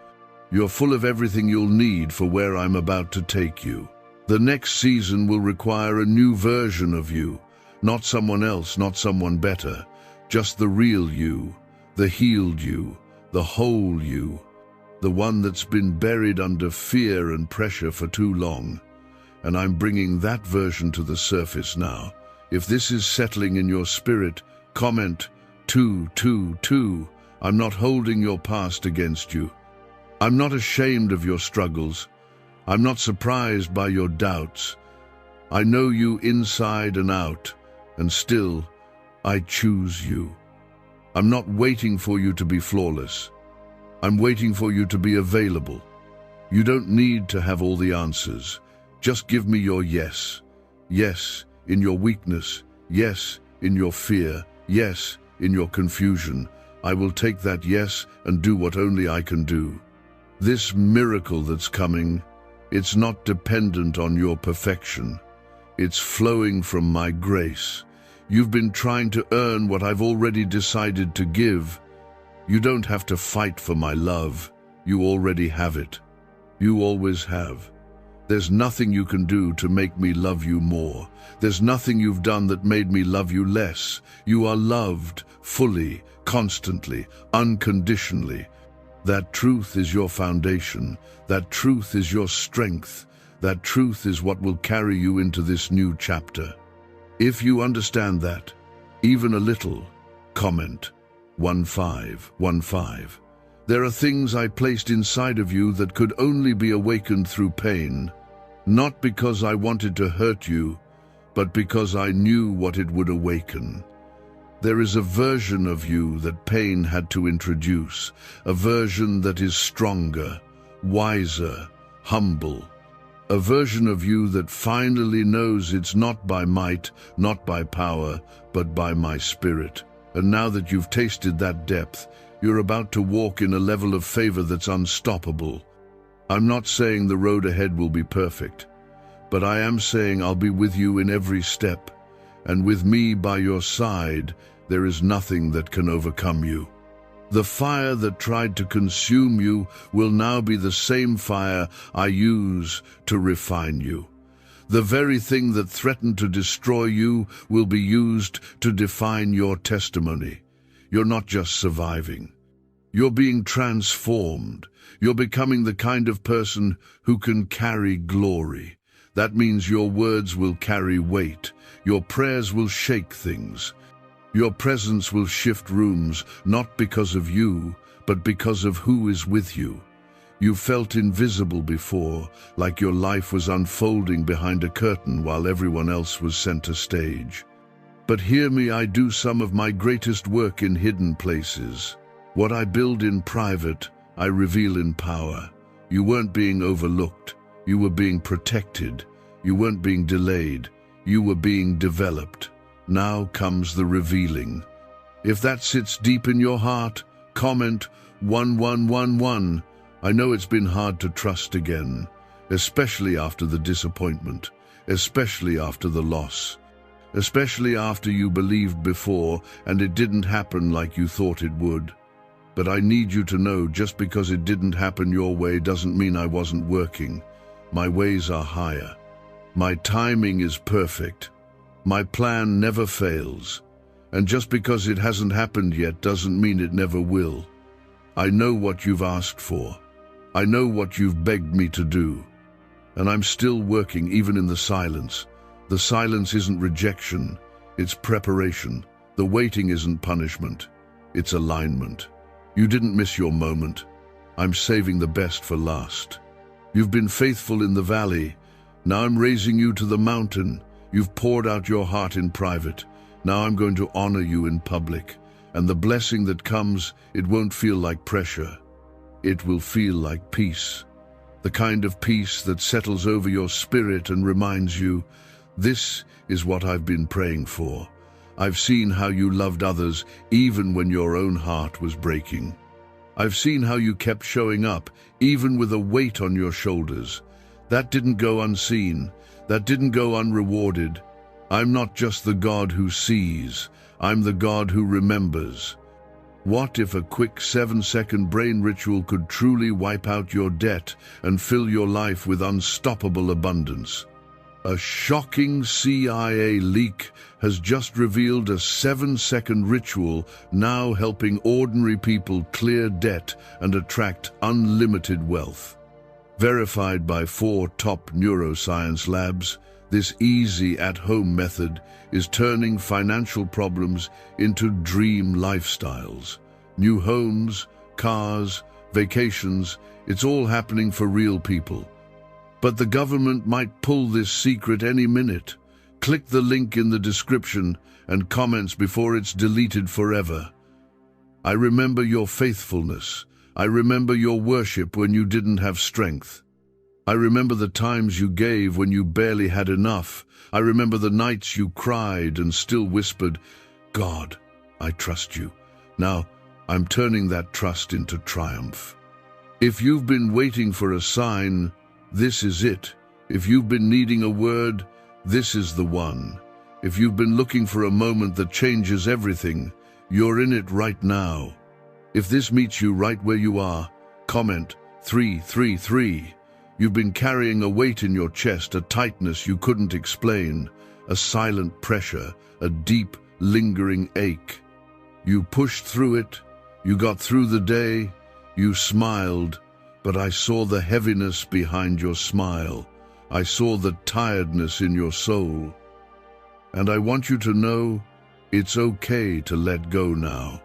You're full of everything you'll need for where I'm about to take you. The next season will require a new version of you, not someone else, not someone better, just the real you, the healed you, the whole you, the one that's been buried under fear and pressure for too long. And I'm bringing that version to the surface now. If this is settling in your spirit, comment 222. I'm not holding your past against you. I'm not ashamed of your struggles. I'm not surprised by your doubts. I know you inside and out, and still, I choose you. I'm not waiting for you to be flawless. I'm waiting for you to be available. You don't need to have all the answers. Just give me your yes. Yes, in your weakness. Yes, in your fear. Yes, in your confusion. I will take that yes and do what only I can do. This miracle that's coming, it's not dependent on your perfection. It's flowing from my grace. You've been trying to earn what I've already decided to give. You don't have to fight for my love. You already have it. You always have. There's nothing you can do to make me love you more. There's nothing you've done that made me love you less. You are loved fully, constantly, unconditionally. That truth is your foundation. That truth is your strength. That truth is what will carry you into this new chapter. If you understand that, even a little, comment 1515. There are things I placed inside of you that could only be awakened through pain, not because I wanted to hurt you, but because I knew what it would awaken. There is a version of you that pain had to introduce, a version that is stronger, wiser, humble. A version of you that finally knows it's not by might, not by power, but by my spirit. And now that you've tasted that depth, you're about to walk in a level of favor that's unstoppable. I'm not saying the road ahead will be perfect, but I am saying I'll be with you in every step, and with me by your side, there is nothing that can overcome you. The fire that tried to consume you will now be the same fire I use to refine you. The very thing that threatened to destroy you will be used to define your testimony. You're not just surviving. You're being transformed. You're becoming the kind of person who can carry glory. That means your words will carry weight. Your prayers will shake things. Your presence will shift rooms, not because of you, but because of who is with you. You felt invisible before, like your life was unfolding behind a curtain while everyone else was center stage. But hear me, I do some of my greatest work in hidden places. What I build in private, I reveal in power. You weren't being overlooked. You were being protected. You weren't being delayed. You were being developed. Now comes the revealing. If that sits deep in your heart, comment 1111. I know it's been hard to trust again, especially after the disappointment, especially after the loss, especially after you believed before and it didn't happen like you thought it would. But I need you to know, just because it didn't happen your way doesn't mean I wasn't working. My ways are higher. My timing is perfect. My plan never fails, and just because it hasn't happened yet doesn't mean it never will. I know what you've asked for. I know what you've begged me to do, and I'm still working even in the silence. The silence isn't rejection, it's preparation. The waiting isn't punishment, it's alignment. You didn't miss your moment. I'm saving the best for last. You've been faithful in the valley. Now I'm raising you to the mountain. You've poured out your heart in private. Now I'm going to honor you in public. And the blessing that comes, it won't feel like pressure. It will feel like peace. The kind of peace that settles over your spirit and reminds you, this is what I've been praying for. I've seen how you loved others even when your own heart was breaking. I've seen how you kept showing up, even with a weight on your shoulders. That didn't go unseen. That didn't go unrewarded. I'm not just the God who sees, I'm the God who remembers. What if a quick 7-second brain ritual could truly wipe out your debt and fill your life with unstoppable abundance? A shocking CIA leak has just revealed a 7-second ritual now helping ordinary people clear debt and attract unlimited wealth. Verified by 4 top neuroscience labs, this easy at-home method is turning financial problems into dream lifestyles. New homes, cars, vacations, it's all happening for real people. But the government might pull this secret any minute. Click the link in the description and comments before it's deleted forever. I remember your faithfulness. I remember your worship when you didn't have strength. I remember the times you gave when you barely had enough. I remember the nights you cried and still whispered, God, I trust you. Now, I'm turning that trust into triumph. If you've been waiting for a sign, this is it. If you've been needing a word, this is the one. If you've been looking for a moment that changes everything, you're in it right now. If this meets you right where you are, comment 333. You've been carrying a weight in your chest, a tightness you couldn't explain, a silent pressure, a deep, lingering ache. You pushed through it, you got through the day, you smiled, but I saw the heaviness behind your smile. I saw the tiredness in your soul. And I want you to know, it's okay to let go now.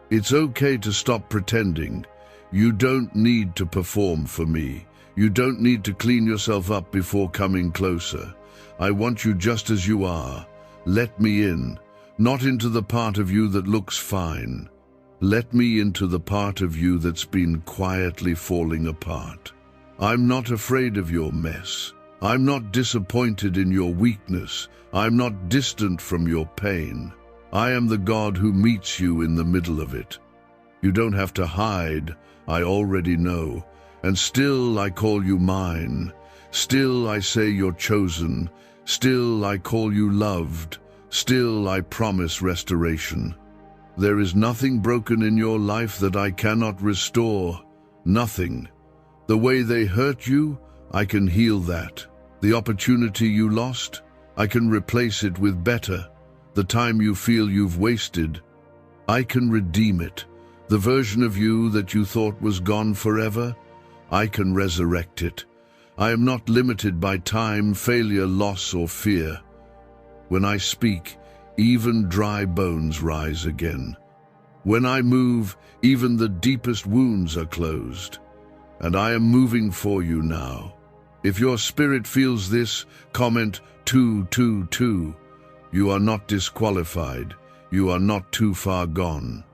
It's okay to stop pretending. You don't need to perform for me. You don't need to clean yourself up before coming closer. I want you just as you are. Let me in. not into the part of you that looks fine. Let me into the part of you that's been quietly falling apart. I'm not afraid of your mess. I'm not disappointed in your weakness. I'm not distant from your pain. I am the God who meets you in the middle of it. You don't have to hide, I already know. And still I call you mine. Still I say you're chosen. Still I call you loved. Still I promise restoration. There is nothing broken in your life that I cannot restore. Nothing. The way they hurt you, I can heal that. The opportunity you lost, I can replace it with better. The time you feel you've wasted, I can redeem it. The version of you that you thought was gone forever, I can resurrect it. I am not limited by time, failure, loss, or fear. When I speak, even dry bones rise again. When I move, even the deepest wounds are closed. And I am moving for you now. If your spirit feels this, comment 222. You are not disqualified. You are not too far gone.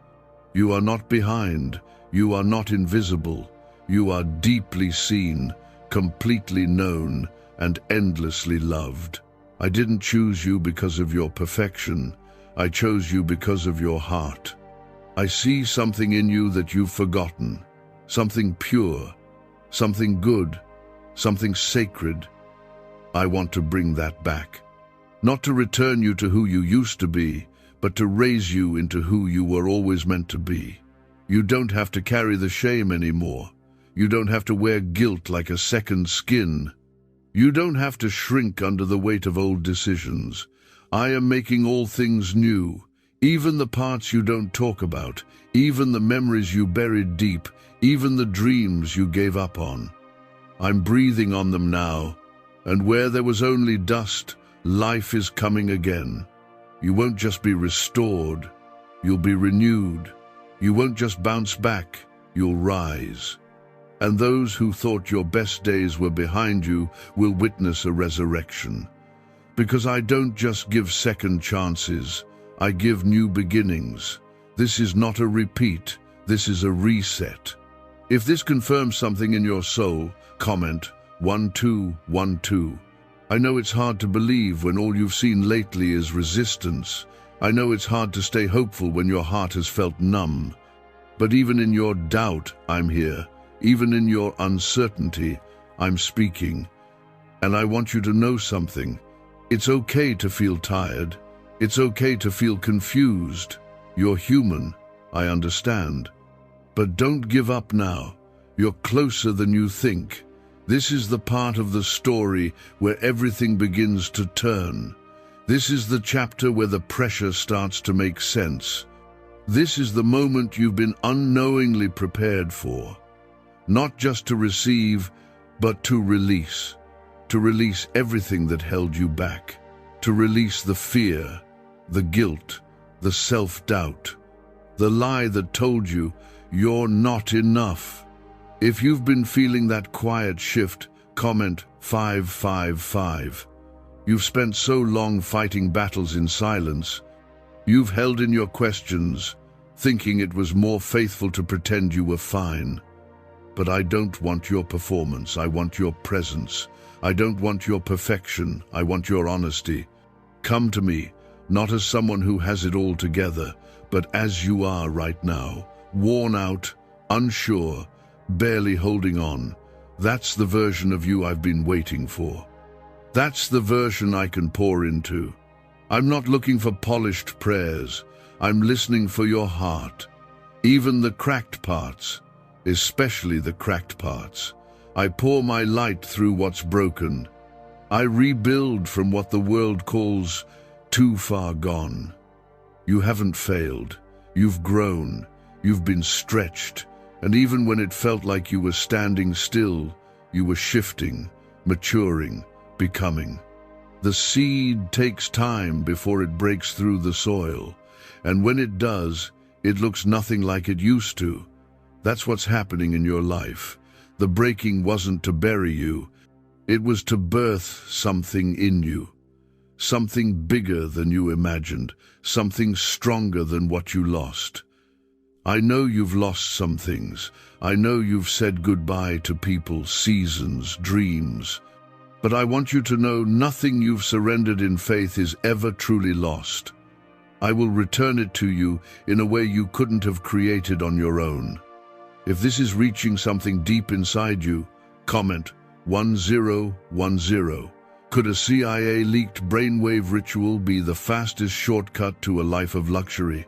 You are not behind. You are not invisible. You are deeply seen, completely known, and endlessly loved. I didn't choose you because of your perfection. I chose you because of your heart. I see something in you that you've forgotten. Something pure, something good, something sacred. I want to bring that back. Not to return you to who you used to be, but to raise you into who you were always meant to be. You don't have to carry the shame anymore. You don't have to wear guilt like a second skin. You don't have to shrink under the weight of old decisions. I am making all things new, even the parts you don't talk about, even the memories you buried deep, even the dreams you gave up on. I'm breathing on them now, and where there was only dust, life is coming again. You won't just be restored, you'll be renewed. You won't just bounce back, you'll rise. And those who thought your best days were behind you will witness a resurrection. Because I don't just give second chances, I give new beginnings. This is not a repeat, this is a reset. If this confirms something in your soul, comment 1212. I know it's hard to believe when all you've seen lately is resistance. I know it's hard to stay hopeful when your heart has felt numb. But even in your doubt, I'm here. Even in your uncertainty, I'm speaking. And I want you to know something. It's okay to feel tired. It's okay to feel confused. You're human, I understand. But don't give up now. You're closer than you think. This is the part of the story where everything begins to turn. This is the chapter where the pressure starts to make sense. This is the moment you've been unknowingly prepared for. Not just to receive, but to release. To release everything that held you back. To release the fear, the guilt, the self-doubt, the lie that told you you're not enough. If you've been feeling that quiet shift, comment 555. You've spent so long fighting battles in silence. You've held in your questions, thinking it was more faithful to pretend you were fine. But I don't want your performance, I want your presence. I don't want your perfection, I want your honesty. Come to me, not as someone who has it all together, but as you are right now, worn out, unsure, barely holding on. That's the version of you I've been waiting for. That's the version I can pour into. I'm not looking for polished prayers. I'm listening for your heart. Even the cracked parts, especially the cracked parts. I pour my light through what's broken. I rebuild from what the world calls too far gone. You haven't failed. You've grown. You've been stretched. And even when it felt like you were standing still, you were shifting, maturing, becoming. The seed takes time before it breaks through the soil, and when it does, it looks nothing like it used to. That's what's happening in your life. The breaking wasn't to bury you, it was to birth something in you. something bigger than you imagined, something stronger than what you lost. I know you've lost some things. I know you've said goodbye to people, seasons, dreams. But I want you to know nothing you've surrendered in faith is ever truly lost. I will return it to you in a way you couldn't have created on your own. If this is reaching something deep inside you, comment 1010. Could a CIA-leaked brainwave ritual be the fastest shortcut to a life of luxury?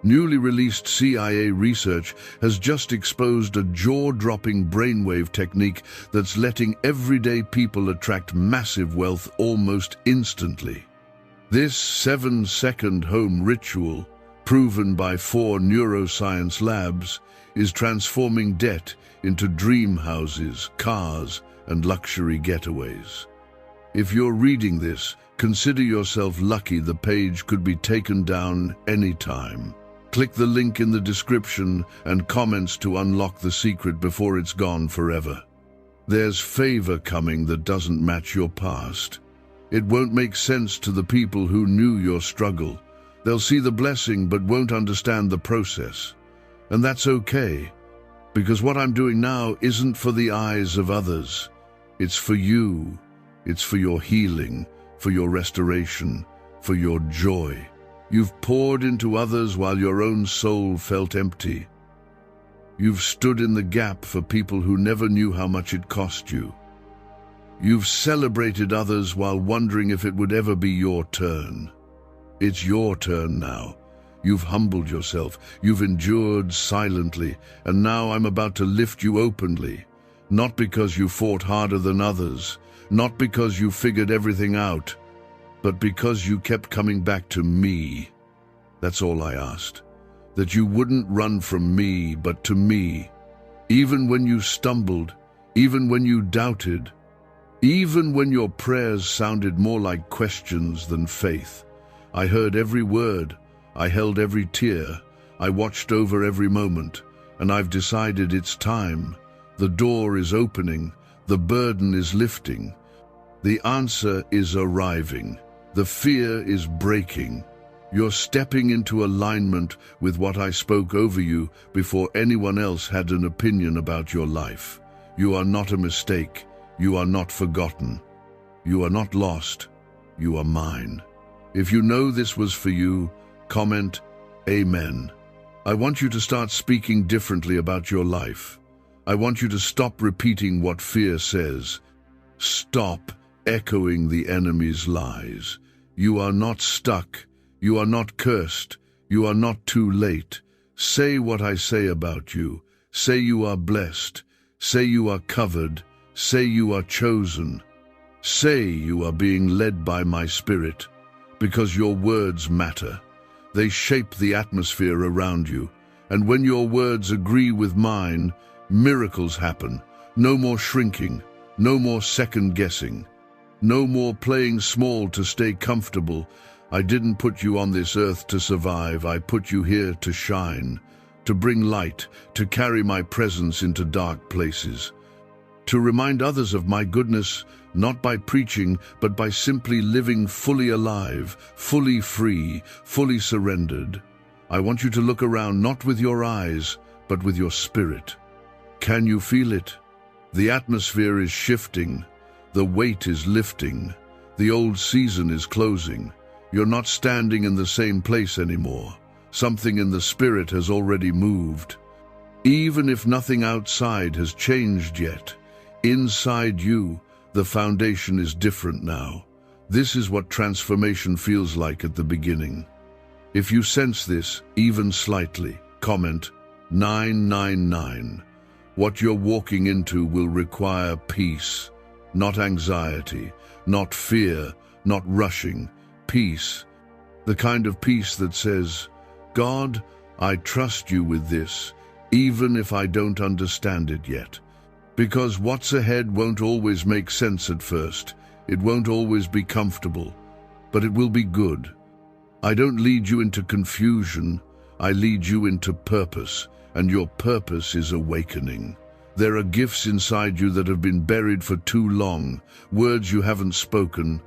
Newly released CIA research has just exposed a jaw-dropping brainwave technique that's letting everyday people attract massive wealth almost instantly. This 7-second home ritual, proven by 4 neuroscience labs, is transforming debt into dream houses, cars, and luxury getaways. If you're reading this, consider yourself lucky. The page could be taken down anytime. Click the link in the description and comments to unlock the secret before it's gone forever. There's favor coming that doesn't match your past. It won't make sense to the people who knew your struggle. They'll see the blessing but won't understand the process. And that's okay, because what I'm doing now isn't for the eyes of others. It's for you. It's for your healing, for your restoration, for your joy. You've poured into others while your own soul felt empty. You've stood in the gap for people who never knew how much it cost you. You've celebrated others while wondering if it would ever be your turn. It's your turn now. You've humbled yourself, you've endured silently, and now I'm about to lift you openly. Not because you fought harder than others, not because you figured everything out, but because you kept coming back to me. That's all I asked. That you wouldn't run from me, but to me. Even when you stumbled, even when you doubted, even when your prayers sounded more like questions than faith. I heard every word, I held every tear, I watched over every moment, and I've decided it's time. The door is opening, the burden is lifting, the answer is arriving. The fear is breaking. You're stepping into alignment with what I spoke over you before anyone else had an opinion about your life. You are not a mistake. You are not forgotten. You are not lost. You are mine. If you know this was for you, comment, Amen. I want you to start speaking differently about your life. I want you to stop repeating what fear says. Stop echoing the enemy's lies. You are not stuck. You are not cursed. You are not too late. Say what I say about you. Say you are blessed. Say you are covered. Say you are chosen. Say you are being led by my Spirit, because your words matter. They shape the atmosphere around you. And when your words agree with mine, miracles happen. No more shrinking. No more second guessing. No more playing small to stay comfortable. I didn't put you on this earth to survive. I put you here to shine, to bring light, to carry my presence into dark places, to remind others of my goodness, not by preaching, but by simply living fully alive, fully free, fully surrendered. I want you to look around not with your eyes, but with your spirit. Can you feel it? The atmosphere is shifting. The weight is lifting. The old season is closing. You're not standing in the same place anymore. Something in the spirit has already moved. Even if nothing outside has changed yet, inside you, the foundation is different now. This is what transformation feels like at the beginning. If you sense this, even slightly, comment 999. What you're walking into will require peace. Not anxiety, not fear, not rushing. Peace. The kind of peace that says, God, I trust you with this, even if I don't understand it yet. Because what's ahead won't always make sense at first. It won't always be comfortable, but it will be good. I don't lead you into confusion. I lead you into purpose, and your purpose is awakening. There are gifts inside you that have been buried for too long, words you haven't spoken,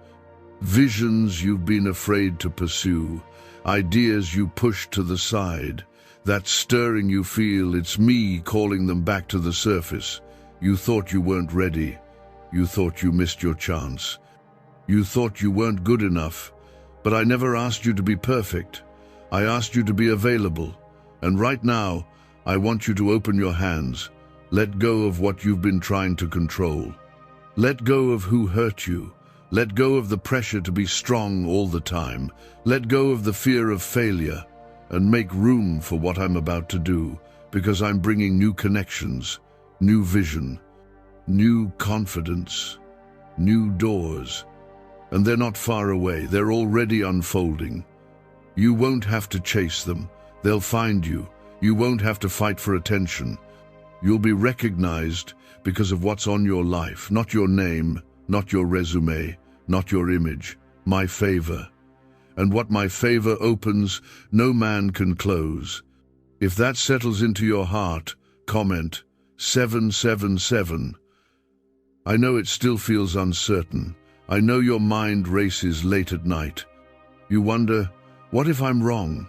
Visions you've been afraid to pursue, ideas you pushed to the side. That stirring you feel, it's me calling them back to the surface. You thought you weren't ready. You thought you missed your chance. You thought you weren't good enough. But I never asked you to be perfect. I asked you to be available. And right now, I want you to open your hands. Let go of what you've been trying to control. Let go of who hurt you. Let go of the pressure to be strong all the time. Let go of the fear of failure and make room for what I'm about to do, because I'm bringing new connections, new vision, new confidence, new doors. And they're not far away. They're already unfolding. You won't have to chase them. They'll find you. You won't have to fight for attention. You'll be recognized because of what's on your life, not your name, not your resume, not your image, my favor. And what my favor opens, no man can close. If that settles into your heart, comment 777. I know it still feels uncertain. I know your mind races late at night. You wonder, what if I'm wrong?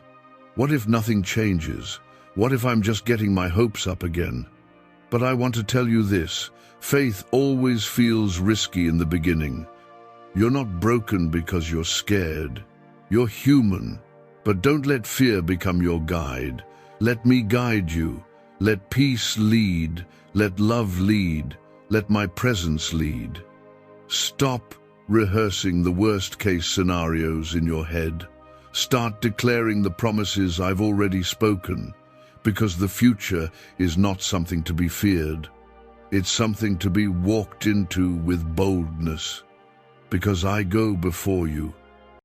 What if nothing changes? What if I'm just getting my hopes up again? But I want to tell you this, faith always feels risky in the beginning. You're not broken because you're scared. You're human. But don't let fear become your guide. Let me guide you. Let peace lead. Let love lead. Let my presence lead. Stop rehearsing the worst-case scenarios in your head. Start declaring the promises I've already spoken, because the future is not something to be feared. It's something to be walked into with boldness, because I go before you.